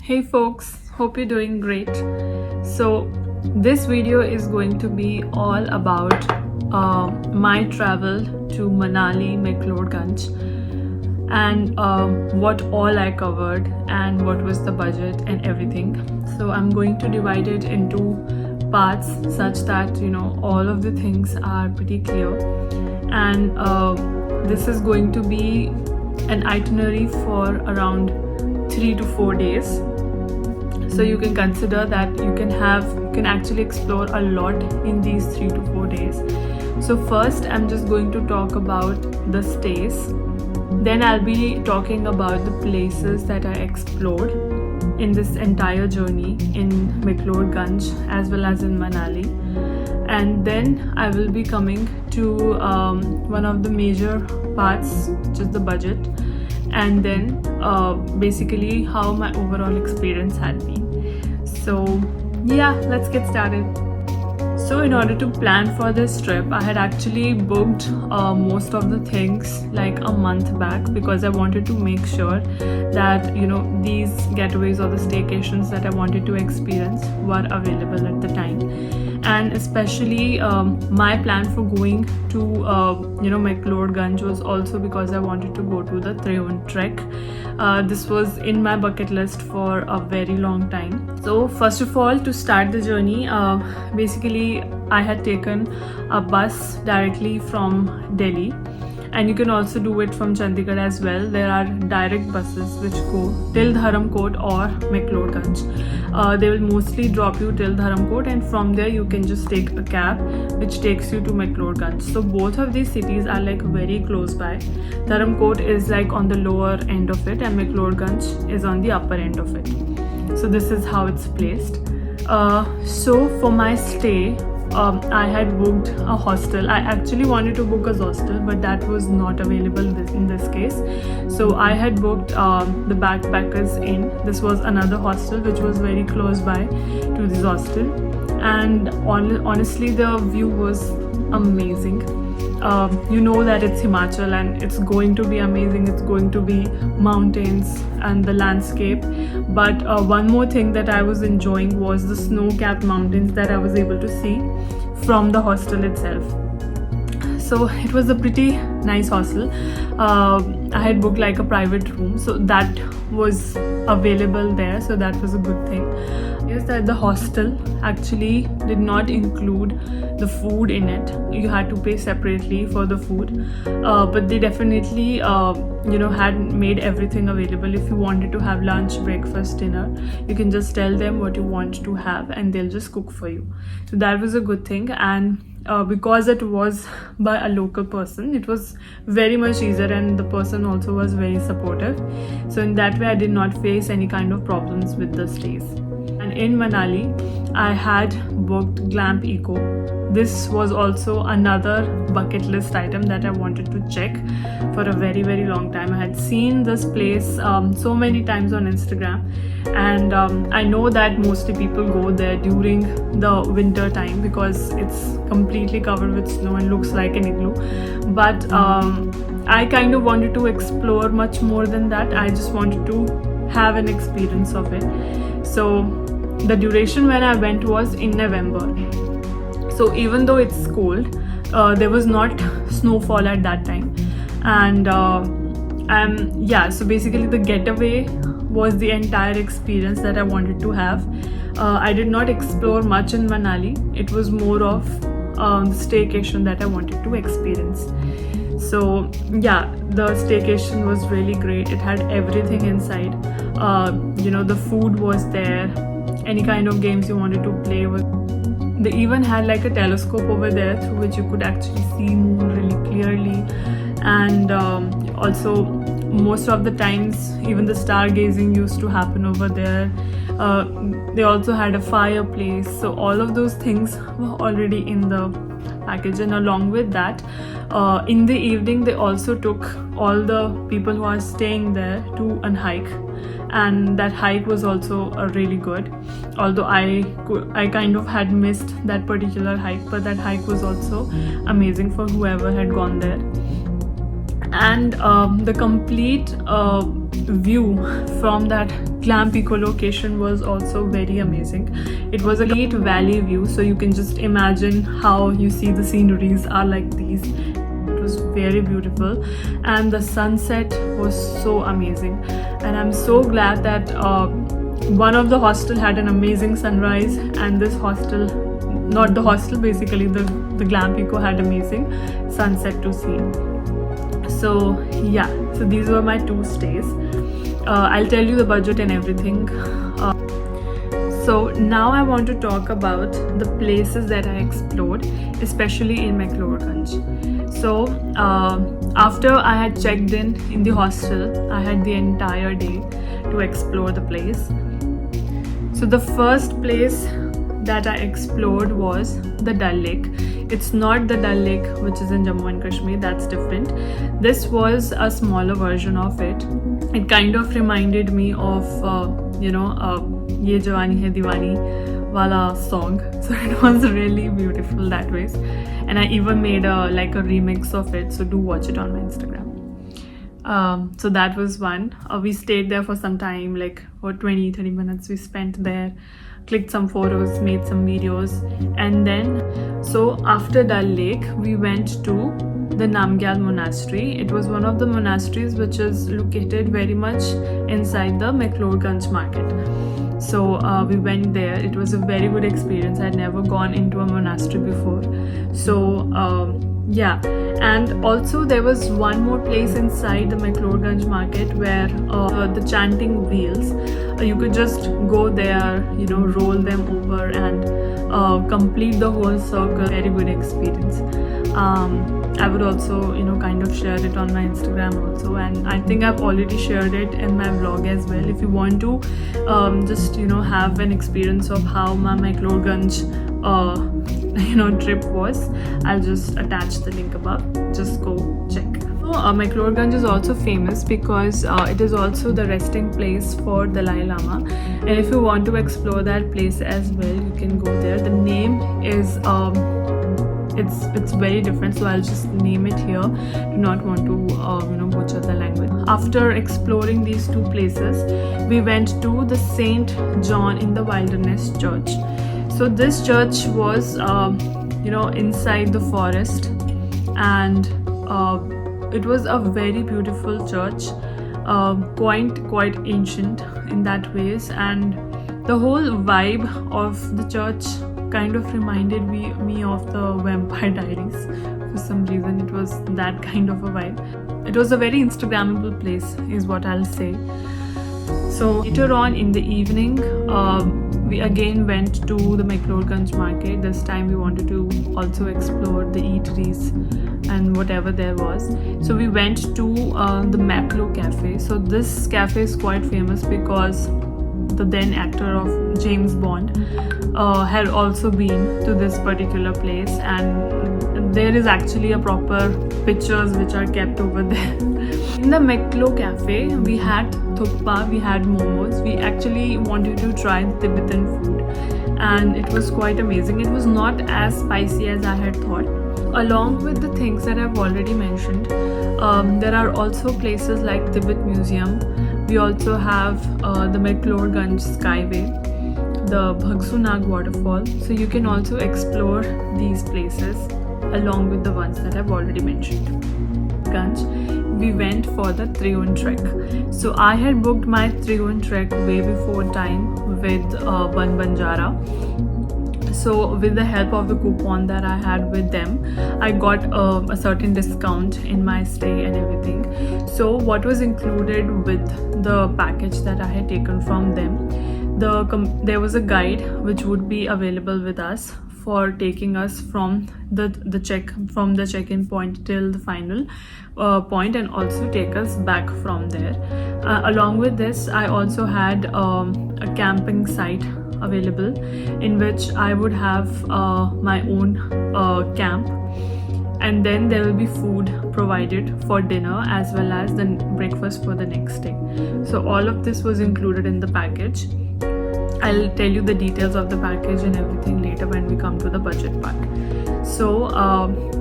Hey folks, hope you're doing great. So this video is going to be all about my travel to Manali, Mcleodganj, and what all I covered and what was the budget and everything. So I'm going to divide it into parts such that all of the things are pretty clear, and this is going to be an itinerary for around 3 to 4 days. So you can consider that you can actually explore a lot in these 3 to 4 days. So first I'm just going to talk about the stays. Then I'll be talking about the places that I explored in this entire journey in Mcleodganj as well as in Manali. And then I will be coming to one of the major parts, which is the budget, and then basically how my overall experience had been. So yeah, let's get started. So in order to plan for this trip, I had actually booked most of the things like a month back, because I wanted to make sure that these getaways or the staycations that I wanted to experience were available at the time. And especially my plan for going to Mcleodganj was also because I wanted to go to the Triund trek. This was in my bucket list for a very long time. So first of all, to start the journey, basically I had taken a bus directly from Delhi, and you can also do it from Chandigarh as well. There are direct buses which go till Dharamkot or Mcleodganj. They will mostly drop you till Dharamkot, and from there you can just take a cab which takes you to Mcleodganj. So both of these cities are like very close by. Dharamkot is like on the lower end of it, and Mcleodganj is on the upper end of it. So this is how it's placed. So for my stay, I had booked a hostel. I actually wanted to book a hostel, but that was not available in this case. So I had booked the Backpackers Inn. This was another hostel which was very close by to this hostel, and honestly the view was amazing. You know that it's Himachal and it's going to be amazing. It's going to be mountains and the landscape. But one more thing that I was enjoying was the snow-capped mountains that I was able to see from the hostel itself. So it was a pretty nice hostel. I had booked like a private room, so that was available there, so that was a good thing. Is that the hostel actually did not include the food in it. You had to pay separately for the food, but they definitely had made everything available. If you wanted to have lunch, breakfast, dinner, you can just tell them what you want to have and they'll just cook for you. So that was a good thing. And because it was by a local person, it was very much easier, and the person also was very supportive. So in that way I did not face any kind of problems with the stays. And in Manali, I had booked Glamp Eco. This was also another bucket list item that I wanted to check for a very, very long time. I had seen this place so many times on Instagram, and I know that mostly people go there during the winter time because it's completely covered with snow and looks like an igloo. But I kind of wanted to explore much more than that. I just wanted to have an experience of it. So the duration when I went was in November. So even though it's cold, there was not snowfall at that time. And so basically the getaway was the entire experience that I wanted to have. I did not explore much in Manali. It was more of the staycation that I wanted to experience. So yeah, the staycation was really great. It had everything inside. The food was there. Any kind of games you wanted to play with. They even had like a telescope over there through which you could actually see moon really clearly. And also most of the times even the stargazing used to happen over there. They also had a fireplace. So all of those things were already in the package. And along with that, in the evening they also took all the people who are staying there to a hike, and that hike was also really good. Although I kind of had missed that particular hike, but that hike was also amazing for whoever had gone there. And the complete view from that Glam Pico location was also very amazing. It was a complete valley view, so you can just imagine how you see the sceneries are like these. It was very beautiful, and the sunset was so amazing. And I'm so glad that one of the hostel had an amazing sunrise, and this hostel, not the hostel, basically the Glam Pico had amazing sunset to see. So yeah, so these were my 2 stays. I'll tell you the budget and everything. So now I want to talk about the places that I explored, especially in Mcleodganj. So after I had checked in the hostel, I had the entire day to explore the place. So the first place that I explored was the Dal Lake. It's not the Dal Lake which is in Jammu and Kashmir, that's different. This was a smaller version of it. It kind of reminded me of Ye Jawani Hai Diwani wala song. So it was really beautiful that way. And I even made a remix of it, so do watch it on my Instagram. So that was one. We stayed there for some time, like for 20-30 minutes we spent there, clicked some photos, made some videos, and then so after Dal Lake we went to the Namgyal Monastery. It was one of the monasteries which is located very much inside the Mcleodganj market. So we went there. It was a very good experience. I had never gone into a monastery before. So yeah, and also there was one more place inside the Mcleodganj market where the chanting wheels, you could just go there, roll them over and complete the whole circle. Very good experience. I would also kind of share it on my Instagram also, and I think I've already shared it in my vlog as well. If you want to just have an experience of how my Mcleodganj trip was, I'll just attach the link above. Just go check. So Mcleodganj is also famous because it is also the resting place for Dalai Lama, and if you want to explore that place as well, you can go there. The name is it's very different, so I'll just name it here. Do not want to butcher the language. After exploring these 2 places, we went to the Saint John in the Wilderness Church. So this church was inside the forest, and it was a very beautiful church, quite ancient in that ways, and the whole vibe of the church kind of reminded me of the Vampire Diaries. For some reason it was that kind of a vibe. It was a very Instagrammable place is what I'll say. So later on in the evening, we again went to the Mcleodganj market. This time we wanted to also explore the eateries and whatever there was. So we went to the Maclo Cafe. So this cafe is quite famous because the then actor of James Bond had also been to this particular place, and there is actually a proper pictures which are kept over there. In the Maclo Cafe, we had thukpa, we had momos. We actually wanted to try the Tibetan food, and it was quite amazing. It was not as spicy as I had thought. Along with the things that I've already mentioned, there are also places like Tibet Museum. We also have the Mcleodganj Skyway, the Bhagsunag waterfall. So you can also explore these places along with the ones that I've already mentioned. We went for the Triund trek. So I had booked my Triund trek way before time with Ban Banjara. So with the help of the coupon that I had with them, I got a certain discount in my stay and everything. So what was included with the package that I had taken from them, there was a guide which would be available with us for taking us from the check-in point till the final point, and also take us back from there. Along with this, I also had a camping site available in which I would have my own camp, and then there will be food provided for dinner as well as the breakfast for the next day. So all of this was included in the package. I'll tell you the details of the package and everything later when we come to the budget part. So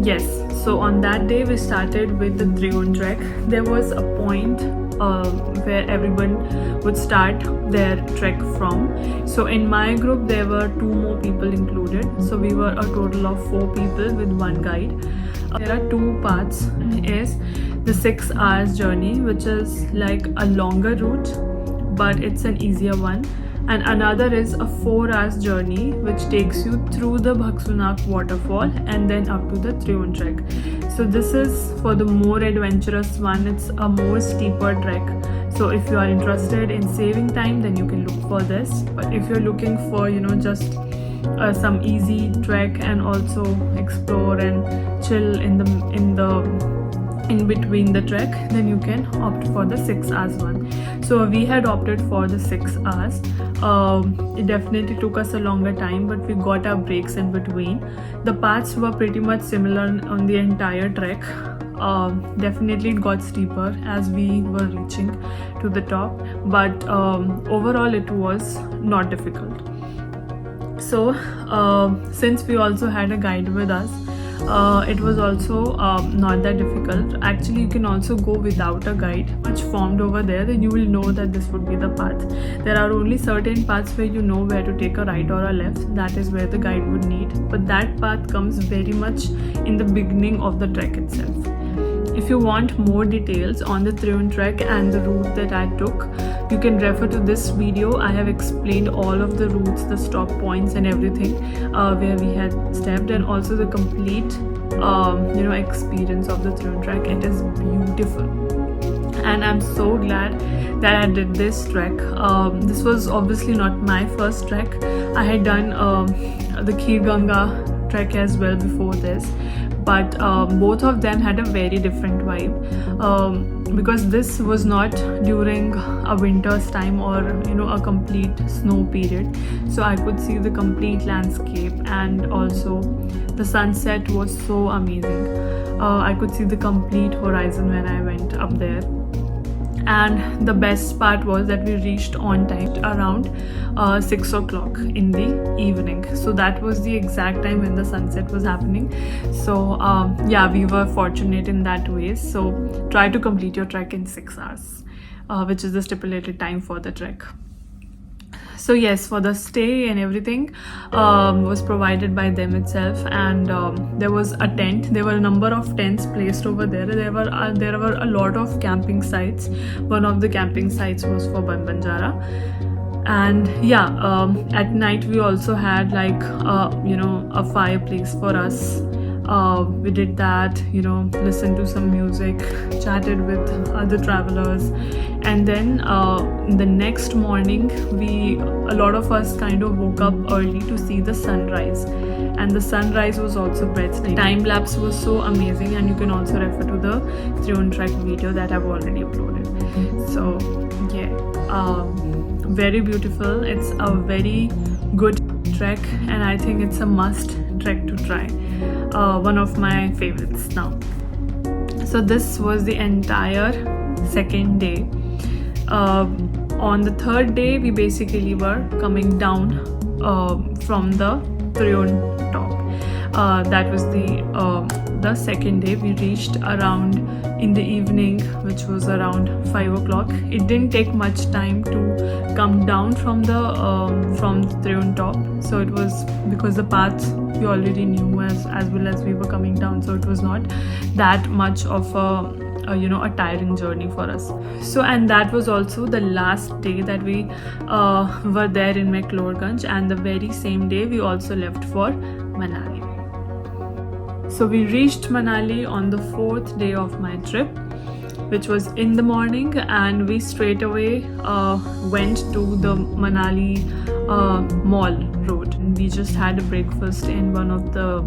yes, so on that day we started with the Triund trek. There was a point where everyone would start their trek from. So in my group there were 2 more people included, so we were a total of 4 people with one guide. There are 2 parts. Is the 6 hours journey, which is like a longer route but it's an easier one, and another is a 4 hours journey which takes you through the Bhaksunak waterfall and then up to the Triund trek. So this is for the more adventurous one. It's a more steeper trek, so if you are interested in saving time then you can look for this. But if you're looking for just some easy trek and also explore and chill in between the trek, then you can opt for the 6 hours one. So we had opted for the 6 hours. It definitely took us a longer time, but we got our breaks in between. The paths were pretty much similar on the entire trek. Definitely it got steeper as we were reaching to the top, but overall it was not difficult. So since we also had a guide with us, it was also not that difficult. Actually, you can also go without a guide which formed over there, then you will know that this would be the path. There are only certain paths where you know where to take a right or a left. That is where the guide would need, but that path comes very much in the beginning of the trek itself. If you want more details on the Triund trek and the route that I took, you can refer to this video. I have explained all of the routes, the stop points and everything where we had stepped, and also the complete experience of the Triund trek. It is beautiful and I'm so glad that I did this trek. This was obviously not my first trek. I had done the Khir Ganga trek as well before this, but both of them had a very different vibe because this was not during a winter's time or a complete snow period, so I could see the complete landscape, and also the sunset was so amazing. I could see the complete horizon when I went up there. And the best part was that we reached on time around 6 o'clock in the evening. So that was the exact time when the sunset was happening. So yeah, we were fortunate in that way. So try to complete your trek in 6 hours, which is the stipulated time for the trek. So yes, for the stay and everything was provided by them itself, and there was a tent. There were a number of tents placed over there. There were a lot of camping sites. One of the camping sites was for Banbanjara, and yeah, at night we also had like a fireplace for us. We did that, listened to some music, chatted with other travelers, and then the next morning a lot of us kind of woke up early to see the sunrise, and the sunrise was also breathtaking. Time lapse was so amazing, and you can also refer to the Triund trek video that I've already uploaded. So yeah, very beautiful. It's a very good trek, and I think it's a must trek to try. One of my favorites now. So this was the entire second day. On the third day we basically were coming down from the Triund top. That was the second day. We reached around in the evening, which was around 5 o'clock. It didn't take much time to come down from the Triund top, so it was because the path we already knew as well as we were coming down, so it was not that much of a tiring journey for us. So, and that was also the last day that we were there in Mcleodganj, and the very same day we also left for Manali. So we reached Manali on the 4th day of my trip, which was in the morning, and we straight away went to the Manali Mall road. We just had a breakfast in one of the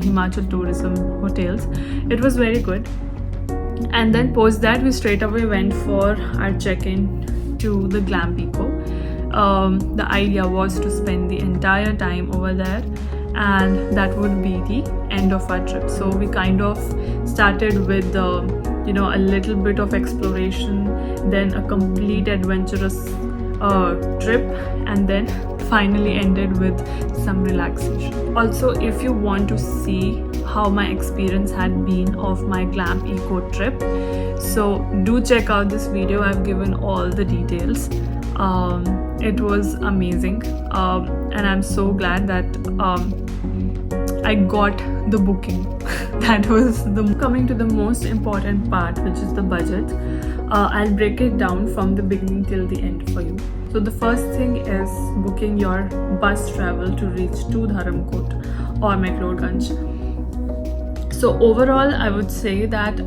Himachal tourism hotels. It was very good. And then post that we straight away went for our check-in to the Glam Pico. The idea was to spend the entire time over there, and that would be the end of our trip. So we kind of started with a little bit of exploration, then a complete adventurous trip, and then finally ended with some relaxation. Also, if you want to see how my experience had been of my glam eco trip, so do check out this video. I've given all the details. It was amazing, and I'm so glad that I got the booking. That was coming to the most important part, which is the budget. I'll break it down from the beginning till the end for you. So the first thing is booking your bus travel to reach to Dharamkot or Mcleodganj. So overall, I would say that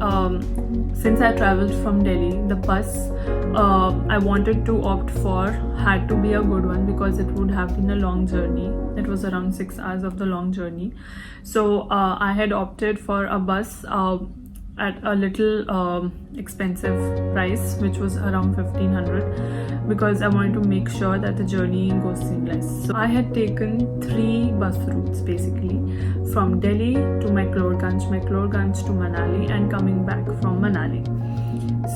since I traveled from Delhi, the bus I wanted to opt for had to be a good one, because it would have been a long journey. It was around 6 hours of the long journey. So I had opted for a bus at a little expensive price, which was around 1500, because I wanted to make sure that the journey goes seamless. So I had taken 3 bus routes basically, from Delhi to Mcleodganj, Mcleodganj to Manali, and coming back from Manali.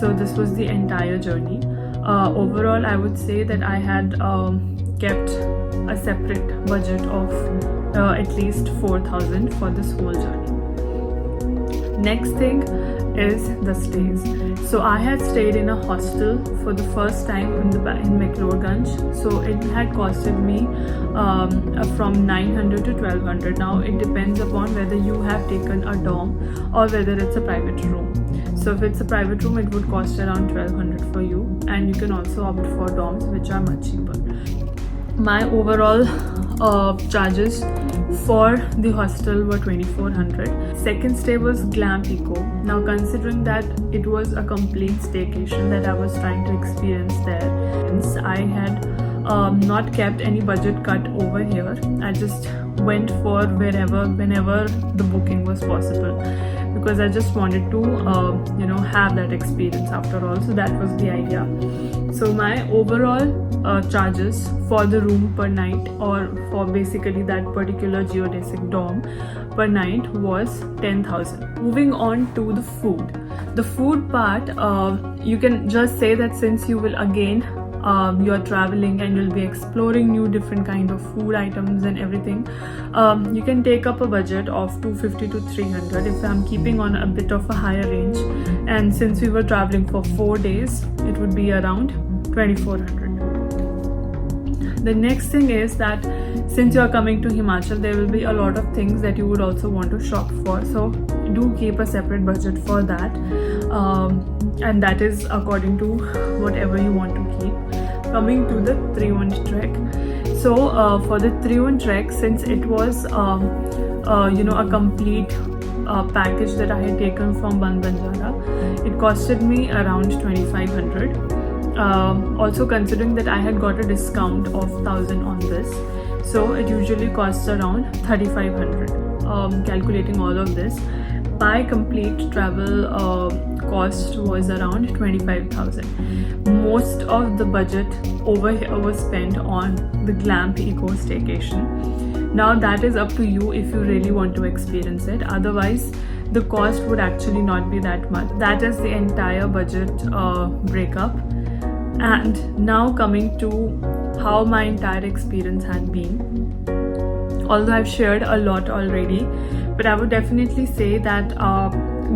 So this was the entire journey. Overall, I would say that I had kept a separate budget of at least 4,000 for this whole journey. Next thing is the stays. So I had stayed in a hostel for the first time in Mcleodganj. So it had costed me from 900 to 1200. Now it depends upon whether you have taken a dorm or whether it's a private room. So if it's a private room, it would cost around 1200 for you, and you can also opt for dorms, which are much cheaper. My overall charges for the hostel were 2400. Second stay was Glam Eco. Now considering that it was a complete staycation that I was trying to experience there, since I had not kept any budget cut over here, I just went for whenever the booking was possible, because I just wanted to have that experience after all. So that was the idea. So my overall charges for the room per night, or for basically that particular geodesic dorm per night, was 10,000. Moving on to the food. The food part, you can just say that since you will again you're traveling and you'll be exploring new different kind of food items and everything, you can take up a budget of 250 to 300 if I'm keeping on a bit of a higher range. And since we were traveling for 4 days, it would be around 2400. The next thing is that since you are coming to Himachal, there will be a lot of things that you would also want to shop for. So do keep a separate budget for that, and that is according to whatever you want to keep. Coming to the Triund trek. So for the Triund trek, since it was a complete package that I had taken from Banjara, it costed me around 2500. Also considering that I had got a discount of 1000 on this, so it usually costs around 3500. Calculating all of this, my complete travel cost was around 25,000. Most of the budget over here was spent on the Glam Eco staycation. Now that is up to you if you really want to experience it. Otherwise, the cost would actually not be that much. That is the entire budget breakup. And now coming to how my entire experience had been. Although I've shared a lot already, but I would definitely say that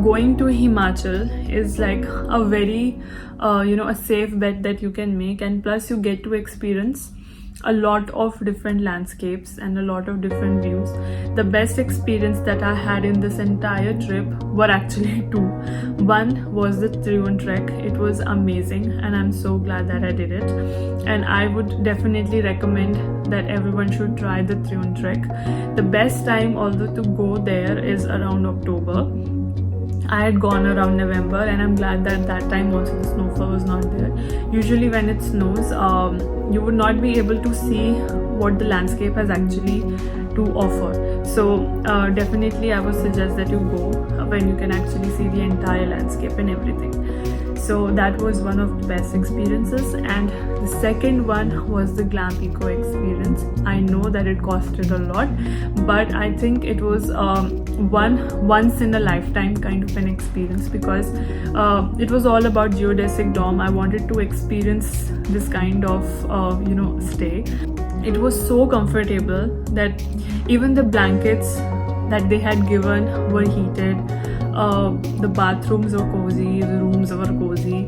going to Himachal is like a very a safe bet that you can make, and plus you get to experience a lot of different landscapes and a lot of different views. The best experience that I had in this entire trip were actually 2. One was the Triund trek. It was amazing, and I'm so glad that I did it. And I would definitely recommend that everyone should try the Triund trek. The best time although to go there is around October. I had gone around November, and I'm glad that that time also the snowfall was not there. Usually when it snows, you would not be able to see what the landscape has actually to offer. So definitely I would suggest that you go when you can actually see the entire landscape and everything. So that was one of the best experiences. And the second one was the Glam Eco experience. I know that it costed a lot, but I think it was once in a lifetime kind of an experience, because it was all about geodesic dorm. I wanted to experience this kind of stay. It was so comfortable that even the blankets that they had given were heated. The bathrooms were cozy, the rooms were cozy,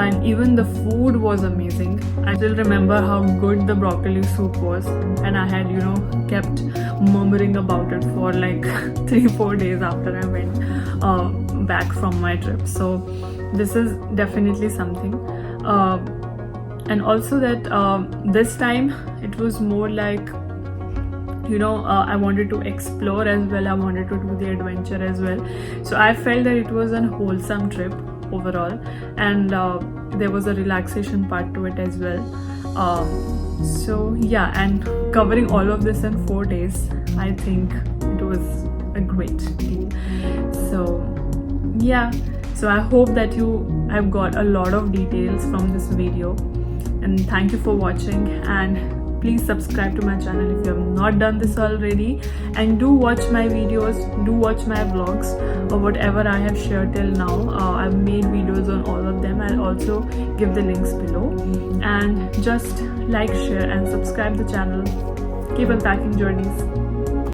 and even the food was amazing. I still remember how good the broccoli soup was, and I had kept murmuring about it for like 3-4 days after I went back from my trip. So this is definitely something. And also that this time it was more like I wanted to explore as well. I wanted to do the adventure as well. So I felt that it was a wholesome trip overall, and there was a relaxation part to it as well. So yeah, and covering all of this in 4 days, I think it was a great deal. So yeah, so I hope that you have got a lot of details from this video, and thank you for watching. And please subscribe to my channel if you have not done this already, and do watch my videos, do watch my vlogs, or whatever I have shared till now. I've made videos on all of them. I'll also give the links below. And just like, share and subscribe the channel. Keep unpacking journeys.